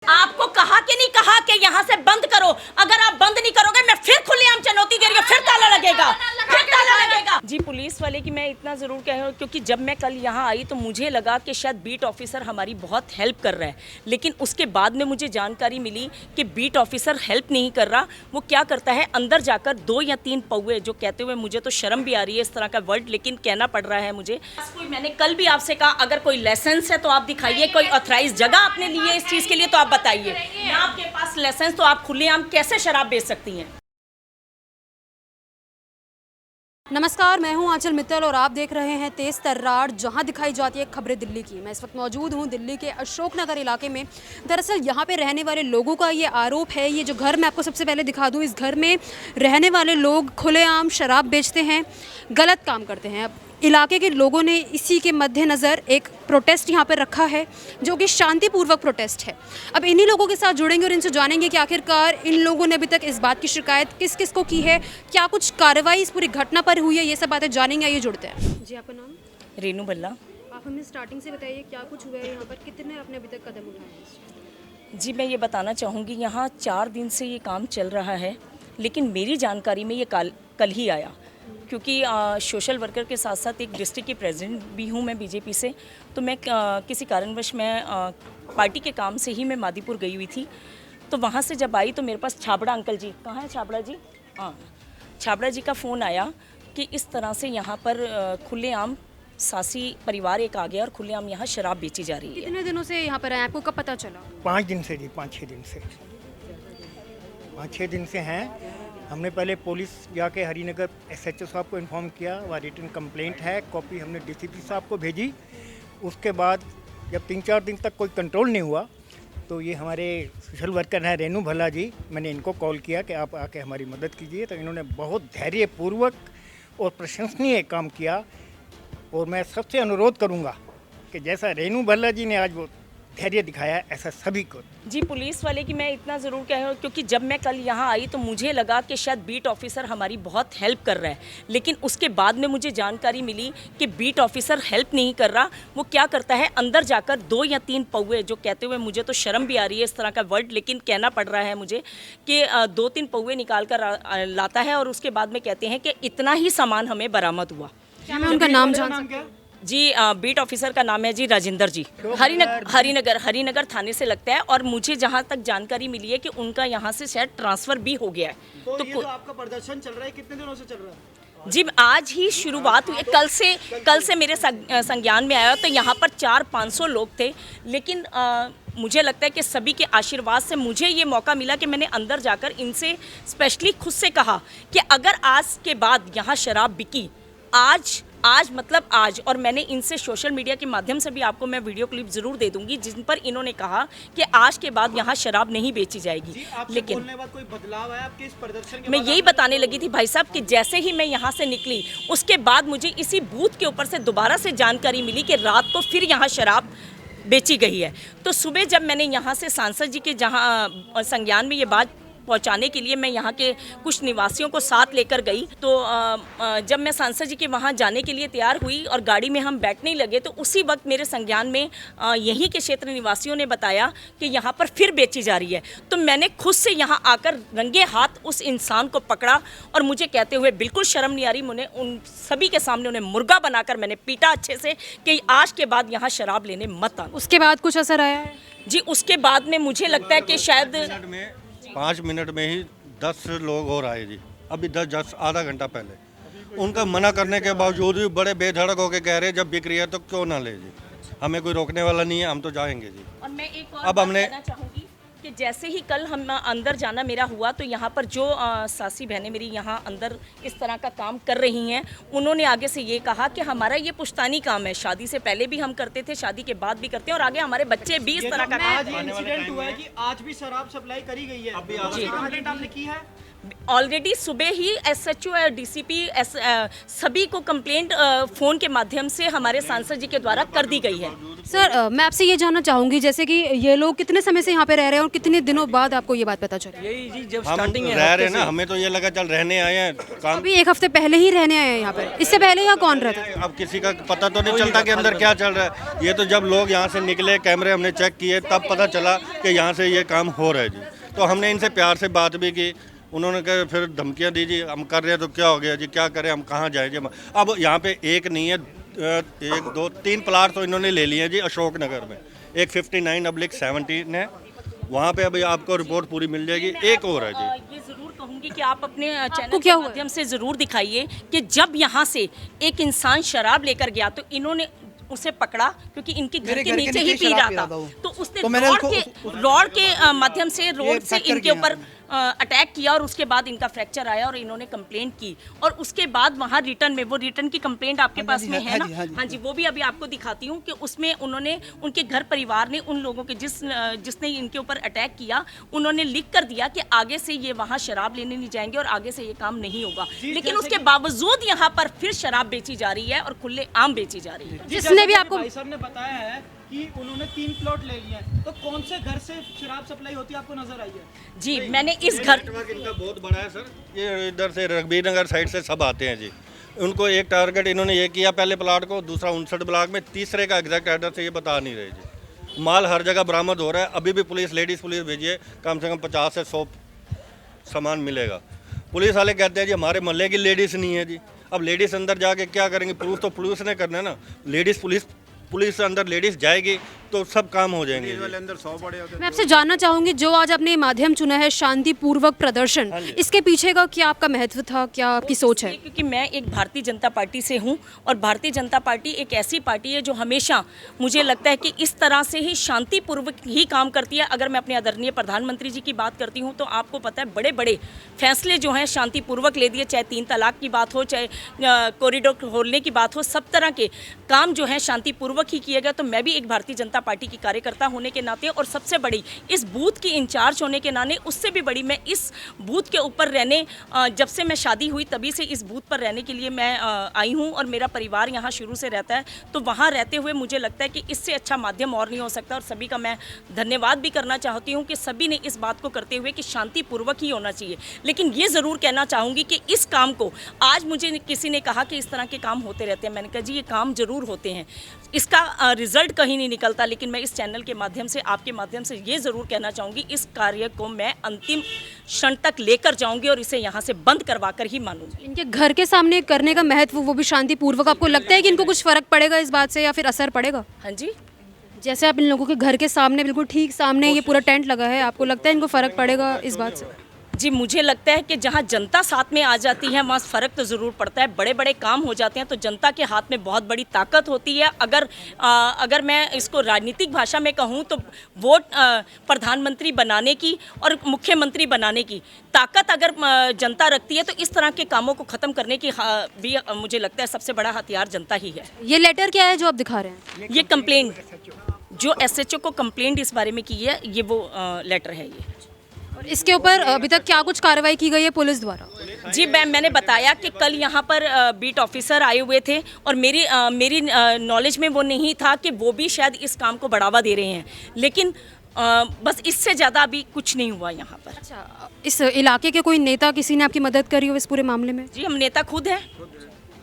आपको कहा कि नहीं कहा कि यहाँ से बंद करो। अगर आप बंद नहीं करोगे मैं फिर खुलेआम चुनौती दे रही हूँ, फिर ताला लगेगा, फिर ताला लगेगा। जी पुलिस वाले की मैं इतना ज़रूर कह रहा हूँ, क्योंकि जब मैं कल यहाँ आई तो मुझे लगा कि शायद बीट ऑफिसर हमारी बहुत हेल्प कर रहा है, लेकिन उसके बाद में मुझे जानकारी मिली कि बीट ऑफिसर हेल्प नहीं कर रहा। वो क्या करता है, अंदर जाकर 2 या 3 पौवे, जो कहते हुए मुझे तो शर्म भी आ रही है इस तरह का वर्ड, लेकिन कहना पड़ रहा है मुझे। मैंने कल भी आपसे कहा अगर कोई लाइसेंस है तो आप दिखाइए, कोई ऑथराइज जगह आपने ली है इस चीज़ के लिए तो आप बताइए। आपके पास लाइसेंस तो आप खुलेआम कैसे शराब बेच सकती हैं? नमस्कार, मैं हूं आंचल मित्तल और आप देख रहे हैं तेज तर्रार, जहां दिखाई जाती है खबरें दिल्ली की। मैं इस वक्त मौजूद हूं दिल्ली के अशोकनगर इलाके में। दरअसल यहां पे रहने वाले लोगों का ये आरोप है, ये जो घर मैं आपको सबसे पहले दिखा दूं, इस घर में रहने वाले लोग खुलेआम शराब बेचते हैं, गलत काम करते हैं। अब इलाके के लोगों ने इसी के मद्देनज़र एक प्रोटेस्ट यहाँ पर रखा है, जो कि शांतिपूर्वक प्रोटेस्ट है। अब इन्हीं लोगों के साथ जुड़ेंगे और इनसे जानेंगे कि आखिरकार इन लोगों ने अभी तक इस बात की शिकायत किस किस को की है, क्या कुछ कार्रवाई इस पूरी घटना पर हुई है, ये सब बातें जानेंगे। आइए जुड़ते हैं। जी, आपका नाम? रेनू भल्ला। आप हमें स्टार्टिंग से बताइए क्या कुछ हुआ है यहाँ पर, कितने आपने अभी तक कदम उठाए हैं? जी, मैं ये बताना चाहूँगी, यहाँ 4 दिन से ये काम चल रहा है, लेकिन मेरी जानकारी में ये कल ही आया, क्योंकि सोशल वर्कर के साथ साथ एक डिस्ट्रिक्ट की प्रेसिडेंट भी हूँ मैं बीजेपी से। तो मैं किसी कारणवश मैं पार्टी के काम से ही मैं मादीपुर गई हुई थी। तो वहाँ से जब आई तो मेरे पास छाबड़ा अंकल जी, कहाँ है छाबड़ा जी? हाँ, छाबड़ा जी का फ़ोन आया कि इस तरह से यहाँ पर खुलेआम सासी परिवार एक आ गया और खुलेआम यहाँ शराब बेची जा रही है। कितने दिनों से यहाँ पर आए, आपको कब पता चला? 5 दिन से जी, 5-6 दिन से, 5-6 दिन से हैं। हमने पहले पुलिस जाके हरिनगर SHO साहब को इन्फॉर्म किया, वहाँ रिटन कंप्लेंट है, कॉपी हमने DCP साहब को भेजी। उसके बाद जब 3-4 दिन तक कोई कंट्रोल नहीं हुआ तो ये हमारे सोशल वर्कर हैं रेनू भल्ला जी, मैंने इनको कॉल किया कि आप आके हमारी मदद कीजिए। तो इन्होंने बहुत धैर्यपूर्वक और प्रशंसनीय काम किया, और मैं सबसे अनुरोध करूँगा कि जैसा रेनू भल्ला जी ने आज वो धैर्य दिखाया है, ऐसा सभी को। जी, पुलिस वाले की मैं इतना ज़रूर कह रहा हूँ, क्योंकि जब मैं कल यहाँ आई तो मुझे लगा कि शायद बीट ऑफिसर हमारी बहुत हेल्प कर रहा है, लेकिन उसके बाद में मुझे जानकारी मिली कि बीट ऑफिसर हेल्प नहीं कर रहा। वो क्या करता है, अंदर जाकर 2 या 3 पौवे, जो कहते हुए मुझे तो शर्म भी आ रही है इस तरह का वर्ड, लेकिन कहना पड़ रहा है मुझे कि 2-3 पौवे निकाल कर लाता है और उसके बाद में कहते हैं कि इतना ही सामान हमें बरामद हुआ। क्या मैं उनका नाम जान सकती हूँ? जी, बीट ऑफिसर का नाम है जी राजेंद्र जी, हरिनगर थाने से लगता है। और मुझे जहाँ तक जानकारी मिली है कि उनका यहाँ से शायद ट्रांसफ़र भी हो गया है। तो ये जो आपका प्रदर्शन चल रहा है कितने दिनों से चल रहा है? जी, आज ही शुरुआत हुई, कल से मेरे संज्ञान में आया। तो यहाँ पर 400-500 लोग थे, लेकिन मुझे लगता है कि सभी के आशीर्वाद से मुझे ये मौका मिला कि मैंने अंदर जाकर इनसे स्पेशली खुद से कहा कि अगर आज के बाद यहाँ शराब बिकी, आज मतलब आज, और मैंने इनसे सोशल मीडिया के माध्यम से भी आपको मैं वीडियो क्लिप ज़रूर दे दूंगी जिन पर इन्होंने कहा कि आज के बाद यहाँ शराब नहीं बेची जाएगी। लेकिन बोलने के बाद कोई बदलाव आया आपके इस प्रदर्शन के मैं बाद? यही बताने लगी थी भाई साहब कि जैसे ही मैं यहाँ से निकली उसके बाद मुझे इसी बूथ के ऊपर से दोबारा से जानकारी मिली कि रात को फिर यहाँ शराब बेची गई है। तो सुबह जब मैंने यहाँ से सांसद जी के जहाँ संज्ञान में ये बात पहुंचाने के लिए मैं यहाँ के कुछ निवासियों को साथ लेकर गई, तो जब मैं सांसद जी के वहाँ जाने के लिए तैयार हुई और गाड़ी में हम बैठने लगे तो उसी वक्त मेरे संज्ञान में यहीं के क्षेत्र निवासियों ने बताया कि यहाँ पर फिर बेची जा रही है। तो मैंने खुद से यहाँ आकर रंगे हाथ उस इंसान को पकड़ा और मुझे कहते हुए बिल्कुल शर्म नहीं आ रही, मुझे उन सभी के सामने उन्हें मुर्गा बनाकर मैंने पीटा अच्छे से कि आज के बाद यहाँ शराब लेने मत आना। उसके बाद कुछ असर आया है? जी, उसके बाद में मुझे लगता है कि शायद 5 मिनट में ही 10 लोग और आए जी। अभी 10 आधा घंटा पहले उनका मना करने के बावजूद भी बड़े बेधड़क होकर कह रहे जब बिक रही है तो क्यों ना ले जी, हमें कोई रोकने वाला नहीं है, हम तो जाएंगे जी। और मैं एक और अब बात हमने कहना चाहूँगी कि जैसे ही कल हम अंदर जाना मेरा हुआ तो यहाँ पर जो सासी बहनें मेरी यहाँ अंदर इस तरह का काम कर रही हैं, उन्होंने आगे से ये कहा कि हमारा ये पुश्तानी काम है, शादी से पहले भी हम करते थे, शादी के बाद भी करते हैं और आगे हमारे बच्चे भी इस तरह का आज ये इंसिडेंट हुआ है कि आज भी शराब सप्लाई करी गई है, जी कंप्लेंट आपने की है? ऑलरेडी सुबह ही SHO और DCP सभी को कंप्लेंट फ़ोन के माध्यम से हमारे सांसद जी के द्वारा कर दी गई है। सर, मैं आपसे ये जानना चाहूँगी, जैसे कि ये लोग कितने समय से यहाँ पे रह रहे हैं और और कितने दिनों बाद आपको ये बात पता चली? यही जी जब हम स्टार्टिंग है रह रहे हैं ना, हमें तो ये लगा चल रहने आए हैं काम। अभी एक हफ्ते पहले ही रहने आए हैं यहाँ पर, इससे पहले यहाँ कौन रहता था? अब किसी का पता तो नहीं चलता कि अंदर क्या चल रहा है। ये तो जब लोग यहाँ से निकले, कैमरे हमने चेक किए, तब पता चला कि यहाँ से ये काम हो रहा है जी। तो हमने इनसे प्यार से बात भी की, उन्होंने कहा फिर धमकियाँ दी जी, हम कर रहे हैं तो क्या हो गया जी, क्या करें, हम कहाँ जाएं जी। अब यहाँ पे एक नहीं है, 1 2 3 प्लाट तो इन्होंने ले लिए हैं जी अशोक नगर में। एक 59/17 है, वहाँ पे अभी आपको रिपोर्ट पूरी मिल जाएगी। एक और है जी। ये जरूर कहूंगी कि आप अपने चैनल क्या के हुआ? माध्यम से जरूर दिखाइए कि जब यहाँ से एक इंसान शराब लेकर गया तो इन्होंने उसे पकड़ा, क्योंकि इनके घर के नीचे ही पी रहा था। तो उसने रॉड के माध्यम से रोड से इनके ऊपर अटैक किया और उसके बाद इनका फ्रैक्चर आया और इन्होंने कंप्लेंट की। और उसके बाद वहाँ रिटर्न में, वो रिटर्न की कंप्लेंट आपके पास में है ना? हाँ जी, वो भी अभी आपको दिखाती हूँ कि उसमें उन्होंने, उनके घर परिवार ने उन लोगों के जिसने इनके ऊपर अटैक किया, उन्होंने लिख कर दिया कि आगे से ये वहाँ शराब लेने नहीं जाएंगे और आगे से ये काम नहीं होगा। लेकिन उसके बावजूद यहाँ पर फिर शराब बेची जा रही है और खुले आम बेची जा रही है। जिसने भी आपको भाई साहब ने बताया है कि उन्होंने 3 प्लॉट ले लिए हैं, तो कौन से घर से शराब सप्लाई होती है आपको नजर आई है? जी, मैंने इस घर, नेटवर्क इनका बहुत बड़ा है सर। ये इधर से रघबीर नगर साइड से सब आते हैं जी। उनको एक टारगेट इन्होंने ये किया पहले प्लाट को, दूसरा 59 ब्लॉक में, तीसरे का एग्जैक्ट एड्रेस ये बता नहीं रहे जी। माल हर जगह बरामद हो रहा है। अभी भी पुलिस, लेडीज़ पुलिस भेजिए, कम से कम 50 से 100 सामान मिलेगा। पुलिस वाले कहते हैं जी हमारे मोहल्ले की लेडीज़ नहीं है जी। अब लेडीज़ अंदर जाके क्या करेंगे? प्रूफ तो पुलिस ने करना है ना। लेडीज़ पुलिस अंदर लेडीज़ जाएगी तो सब काम हो जाएंगे। मैं आपसे जानना चाहूंगी, जो आज आपने माध्यम चुना है शांतिपूर्वक प्रदर्शन, इसके पीछे का क्या आपका महत्व था, क्या आपकी सोच है? क्योंकि मैं एक भारतीय जनता पार्टी से हूं और भारतीय जनता पार्टी एक ऐसी पार्टी है जो हमेशा, मुझे लगता है कि इस तरह से ही शांतिपूर्वक ही काम करती है। अगर मैं अपने आदरणीय प्रधानमंत्री जी की बात करती हूं तो आपको पता है बड़े बड़े फैसले जो हैं शांतिपूर्वक ले दिए, चाहे 3 तलाक की बात हो, चाहे कॉरिडोर खोलने की बात हो, सब तरह के काम जो हैं शांतिपूर्वक ही किए गए। तो मैं भी एक भारतीय जनता पार्टी की कार्यकर्ता होने के नाते और सबसे बड़ी इस बूथ की इंचार्ज होने के नाते, उससे भी बड़ी मैं इस बूथ के ऊपर रहने, जब से मैं शादी हुई तभी से इस बूथ पर रहने के लिए मैं आई हूं और मेरा परिवार यहाँ शुरू से रहता है। तो वहाँ रहते हुए मुझे लगता है कि इससे अच्छा माध्यम और नहीं हो सकता। और सभी का मैं धन्यवाद भी करना चाहती हूँ कि सभी ने इस बात को करते हुए कि शांतिपूर्वक ही होना चाहिए। लेकिन ये ज़रूर कहना चाहूँगी कि इस काम को, आज मुझे किसी ने कहा कि इस तरह के काम होते रहते हैं, मैंने कहा जी ये काम ज़रूर होते हैं, इसका रिजल्ट कहीं नहीं निकलता। लेकिन मैं इस चैनल के माध्यम से, आपके माध्यम से ये ज़रूर कहना चाहूँगी, इस कार्य को मैं अंतिम क्षण तक लेकर जाऊँगी और इसे यहाँ से बंद करवा कर ही मानूंगी। इनके घर के सामने करने का महत्व, वो भी शांतिपूर्वक, आपको लगता है कि इनको कुछ फ़र्क पड़ेगा इस बात से या फिर असर पड़ेगा? हाँ जी, जैसे आप इन लोगों के घर के सामने, बिल्कुल ठीक सामने ये पूरा टेंट लगा है, आपको लगता है इनको फ़र्क पड़ेगा इस बात से? जी, मुझे लगता है कि जहाँ जनता साथ में आ जाती है वहाँ फ़र्क तो ज़रूर पड़ता है। बड़े बड़े काम हो जाते हैं तो जनता के हाथ में बहुत बड़ी ताकत होती है। अगर मैं इसको राजनीतिक भाषा में कहूँ तो वोट प्रधानमंत्री बनाने की और मुख्यमंत्री बनाने की ताकत अगर जनता रखती है तो इस तरह के कामों को ख़त्म करने की भी मुझे लगता है सबसे बड़ा हथियार जनता ही है। ये लेटर क्या है जो आप दिखा रहे हैं? ये कंप्लेंट, जो SHO को कंप्लेंट इस बारे में की है, ये वो लेटर है ये। और इसके ऊपर अभी तक क्या कुछ कार्रवाई की गई है पुलिस द्वारा? जी, मैंने बताया कि कल यहाँ पर बीट ऑफिसर आए हुए थे और मेरी नॉलेज में वो नहीं था कि वो भी शायद इस काम को बढ़ावा दे रहे हैं। लेकिन बस इससे ज़्यादा अभी कुछ नहीं हुआ यहाँ पर। अच्छा, इस इलाके के कोई नेता, किसी ने आपकी मदद करी हो इस पूरे मामले में? जी, हम नेता खुद हैं,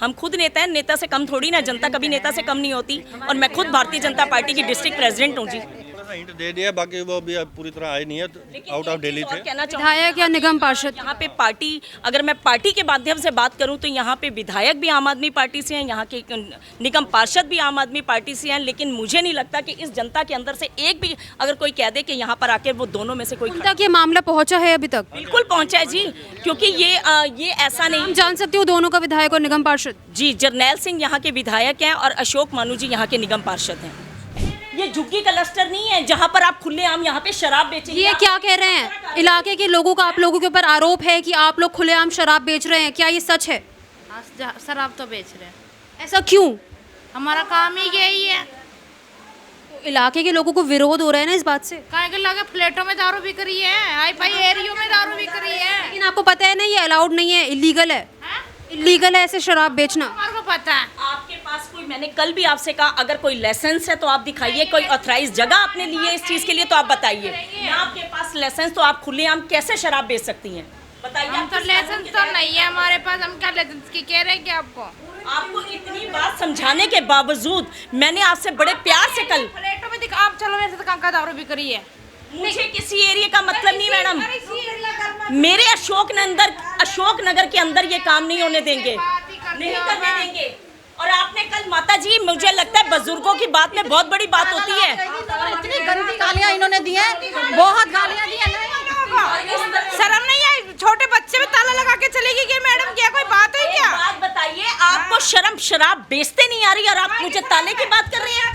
हम खुद नेता हैं, नेता से कम थोड़ी ना, जनता कभी नेता से कम नहीं होती। और मैं खुद भारतीय जनता पार्टी की डिस्ट्रिक्ट प्रेसिडेंट हूँ जी। हिंट दे दिया, बाकी वो भी अब पूरी तरह आए नहीं है, आउट ऑफ दिल्ली थे। विधायक या निगम पार्षद? यहाँ पे पार्टी, अगर मैं पार्टी के माध्यम से बात करूँ तो यहाँ पे विधायक भी आम आदमी पार्टी से हैं, यहाँ के निगम पार्षद भी आम आदमी पार्टी से हैं। लेकिन मुझे नहीं लगता कि इस जनता के अंदर से एक भी अगर कोई कह दे कि यहाँ पर आके वो दोनों में से कोई, तक ये मामला पहुंचा है अभी तक? बिल्कुल पहुँचा है जी, क्योंकि ये ऐसा नहीं। हम जान सकते हो दोनों का, विधायक और निगम पार्षद? जी, जरनैल सिंह यहाँ के विधायक हैं और अशोक मानू जी यहाँ के निगम पार्षद हैं। ये झुग्गी क्लस्टर नहीं है जहाँ पर आप खुलेआम यहाँ पे शराब बेचेंगे। ये क्या कह रहे हैं? इलाके के लोगों का आप लोगों के ऊपर आरोप है कि आप लोग खुलेआम शराब बेच रहे हैं, क्या ये सच है? शराब तो बेच रहे हैं। ऐसा क्यों? हमारा काम ही यही है। तो इलाके के लोगों को विरोध हो रहा है ना इस बात से? काहे के लगे फ्लैटों में दारू बिक रही है, हाई फाई एरियो में दारू बिक रही है। लेकिन आपको पता है ना ये अलाउड नहीं है, इलीगल है। इलीगल है ऐसे शराब बेचना। हमारे को पता है। आपके पास कोई मैंने कल भी आपसे कहा अगर कोई लाइसेंस है तो आप दिखाइए, कोई ऑथराइज जगह आपने ली है इस चीज़ के लिए तो आप बताइए। ना आपके पास लाइसेंस तो आप खुलेआम कैसे शराब बेच सकती हैं, बताइए। हम तो लाइसेंस तो नहीं है हमारे पास, हम क्या लाइसेंस की कह रहे हैं क्या आपको? आपको इतनी बात समझाने के बावजूद मैंने आपसे बड़े प्यार से कल, प्लेटों में दिखा, आप चलो मेरे से कहाँ का दारू बिक रही है। मुझे किसी एरिया का मतलब नहीं मैडम, मेरे अशोक नगर के अंदर ये काम नहीं होने देंगे, नहीं करने देंगे। और आपने कल माता जी, मुझे लगता है बुजुर्गों की बात में बहुत बड़ी बात होती है। इतनी गंदी गालियां इन्होंने दी हैं, बहुत गालियां दी हैं। शर्म नहीं है? छोटे बच्चे में ताला लगा के चलेगी क्या मैडम? क्या कोई बात है क्या? बात बताइए, आपको शर्म शराब बेचते नहीं आ रही और आप मुझे ताले की बात कर रही हैं?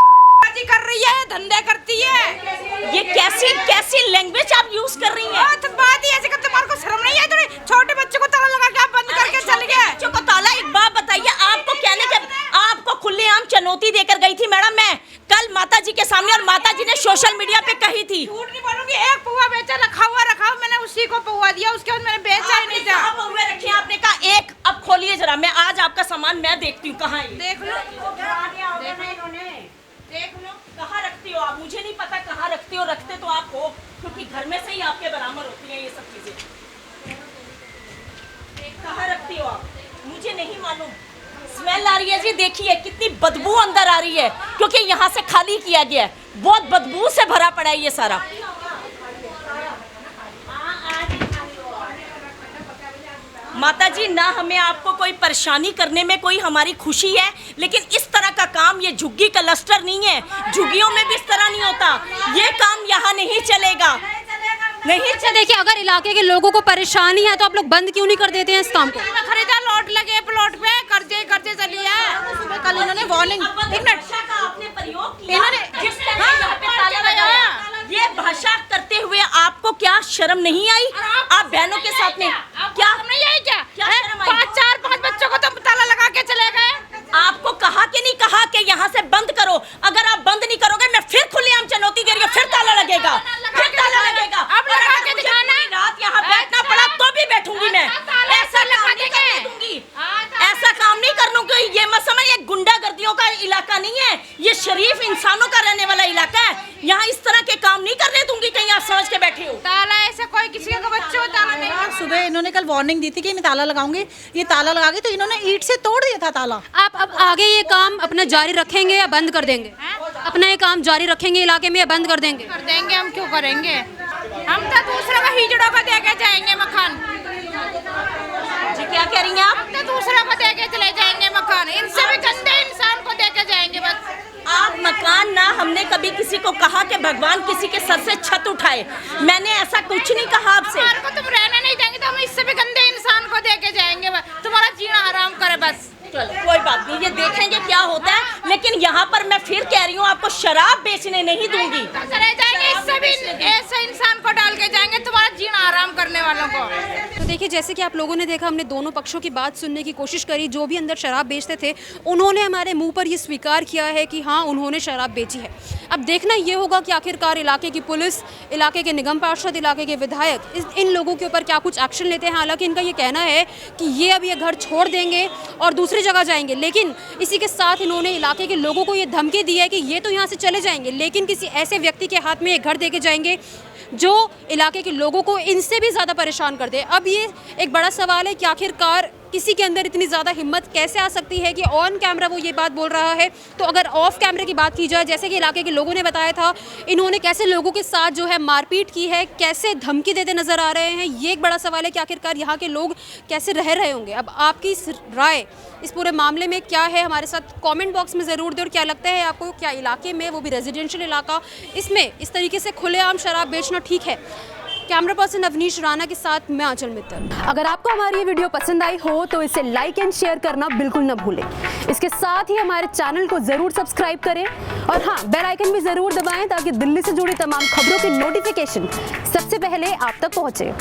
कर रही है, धंधे करती है। ये कैसी लैंग्वेज आप यूज कर रही हैं? तो बात ही ऐसे करते, तुम्हारे को शर्म नहीं है? थोड़ी छोटे बच्चे को ताला लगा के आप बंद करके चल गए। बच्चों को ताला, एक बात बताइए, आपको कहने के आपको खुलेआम चुनौती देकर गई थी मैडम मैं कल माता जी के सामने, और माता जी ने सोशल मीडिया पे कही थी। झूठ नहीं बोलूंगी, एक पौवा बेचा रखा हुआ मैंने उसी को पौवा दिया, उसके बाद मैंने बेचा ही नहीं था। आप पौवे रखे हैं, आपने कहा एक, अब खोलिए जरा, मैं आज आपका सामान मैं देखती हूँ कहाँ है। देख लो, देख लो कहाँ रखती हो आप, मुझे नहीं पता कहाँ रखती हो, रखते तो आप हो क्योंकि घर में से ही आपके बराबर होती हैं ये सब चीजें। कहाँ रखती हो आप, मुझे नहीं मालूम। स्मेल आ रही है जी, देखिए कितनी बदबू अंदर आ रही है क्योंकि यहाँ से खाली किया गया है, बहुत बदबू से भरा पड़ा है ये सारा। माता जी, ना हमें आपको कोई परेशानी करने में कोई हमारी खुशी है, लेकिन इस तरह का काम, ये झुग्गी क्लस्टर नहीं है, झुग्गियों में भी इस तरह नहीं होता, ये काम यहाँ नहीं चलेगा, नहीं अच्छा देखिए, अगर इलाके के लोगों को परेशानी है तो आप लोग बंद क्यों नहीं कर देते हैं इस काम को? खरीदा लौट लगे प्लॉट पे, कर्जे चली है। कल इन्होंने वार्निंग, एक भाषा का आपने प्रयोग किया, जिस तरह यहाँ पे ताला लगाया, ये भाषा करते हुए आपको क्या शर्म नहीं आई? आप बहनों के साथ में क्या नहीं आई क्या? शर्म आई? 4-5 बच्चों को तो ताला लगा के चले गए। आपको कहा कि नहीं कहा कि यहाँ से बंद करो? अगर आप बंद नहीं करोगे मैं फिर खुलेआम चुनौती दे रही हूँ, फिर ताला लगेगा, फिर ताला लगेगा। अब लगा के दिखाना, रात यहाँ बैठना पड़ा तो भी बैठूंगी मैं, ऐसा काम नहीं करने दूंगी, ऐसा काम नहीं कर लूंगी। ये मत समझ, ये गुंडागर्दियों का इलाका नहीं है, ये शरीफ इंसानों का रहने वाला इलाका है, यहाँ इस तरह के काम नहीं करने दूंगी। कहीं आप समझ के बैठे हो? ताला ऐसा कोई किसी का बच्चे को ताला नहीं। सुबह इन्होंने कल वार्निंग दी थी कि मैं ताला लगाऊंगी, ये ताला लगा के तो इन्होंने ईंट से तोड़ दिया था ताला। आप अब आगे ये काम अपना जारी रखेंगे या बंद कर देंगे? अपना ये काम जारी रखेंगे इलाके में या बंद कर देंगे? कर देंगे, हम क्यों करेंगे? हम तो दूसरे को हिजड़ों को दे के जाएंगे मकान। जी क्या कह रही हैं आप? हम तो दूसरे को दे के चले जाएंगे मकान, इनसे भी गंदे इंसान को दे के जाएंगे बस। आप मकान ना, हमने कभी किसी को कहा कि भगवान किसी के सर से छत उठाए, मैंने ऐसा कुछ नहीं कहा आपसे। हमारे को तुम रहने नहीं देंगे तो हम इससे भी गंदे इंसान को दे के जाएंगे बस, तुम्हारा जीना हराम करे बस। चलो कोई बात नहीं, ये देखेंगे क्या होता है, लेकिन यहाँ पर मैं फिर कह रही हूँ आपको शराब बेचने नहीं दूंगी। तो चले जाएंगे, इससे भी ऐसे इंसान को डाल के जाएंगे, तुम्हारा जीना आराम करने वालों को। तो देखिए, जैसे कि आप लोगों ने देखा, हमने दोनों पक्षों की बात सुनने की कोशिश करी। जो भी अंदर शराब बेचते थे उन्होंने हमारे मुंह पर ये स्वीकार किया है कि हाँ उन्होंने शराब बेची है। अब देखना ये होगा कि आखिरकार इलाके की पुलिस, इलाके के निगम पार्षद, इलाके के विधायक इन लोगों के ऊपर क्या कुछ एक्शन लेते हैं। हालांकि इनका ये कहना है कि ये अब ये घर छोड़ देंगे और दूसरी जगह जाएंगे, लेकिन इसी के साथ इन्होंने इलाके के लोगों को ये धमकी दी है कि ये तो यहाँ से चले जाएंगे, लेकिन किसी ऐसे व्यक्ति के हाथ में एक घर दे के जाएंगे जो इलाके के लोगों को इनसे भी ज़्यादा परेशान कर दे। अब ये एक बड़ा सवाल है कि आखिरकार किसी के अंदर इतनी ज़्यादा हिम्मत कैसे आ सकती है कि ऑन कैमरा वो ये बात बोल रहा है। तो अगर ऑफ कैमरे की बात की जाए, जैसे कि इलाके के लोगों ने बताया था, इन्होंने कैसे लोगों के साथ जो है मारपीट की है, कैसे धमकी देते नज़र आ रहे हैं, ये एक बड़ा सवाल है कि आखिरकार यहाँ के लोग कैसे रह रहे होंगे। अब आपकी राय इस पूरे मामले में क्या है, हमारे साथ कमेंट बॉक्स में ज़रूर दें। और क्या लगता है आपको, क्या इलाके में, वो भी रेजिडेंशियल इलाका, इसमें इस तरीके से खुलेआम शराब बेचना ठीक है? कैमरा पर्सन अवनीश राणा के साथ मैं आंचल मित्तल। अगर आपको हमारी ये वीडियो पसंद आई हो तो इसे लाइक एंड शेयर करना बिल्कुल न भूलें। इसके साथ ही हमारे चैनल को ज़रूर सब्सक्राइब करें और हाँ, बेल आइकन भी ज़रूर दबाएं ताकि दिल्ली से जुड़ी तमाम खबरों की नोटिफिकेशन सबसे पहले आप तक पहुँचे।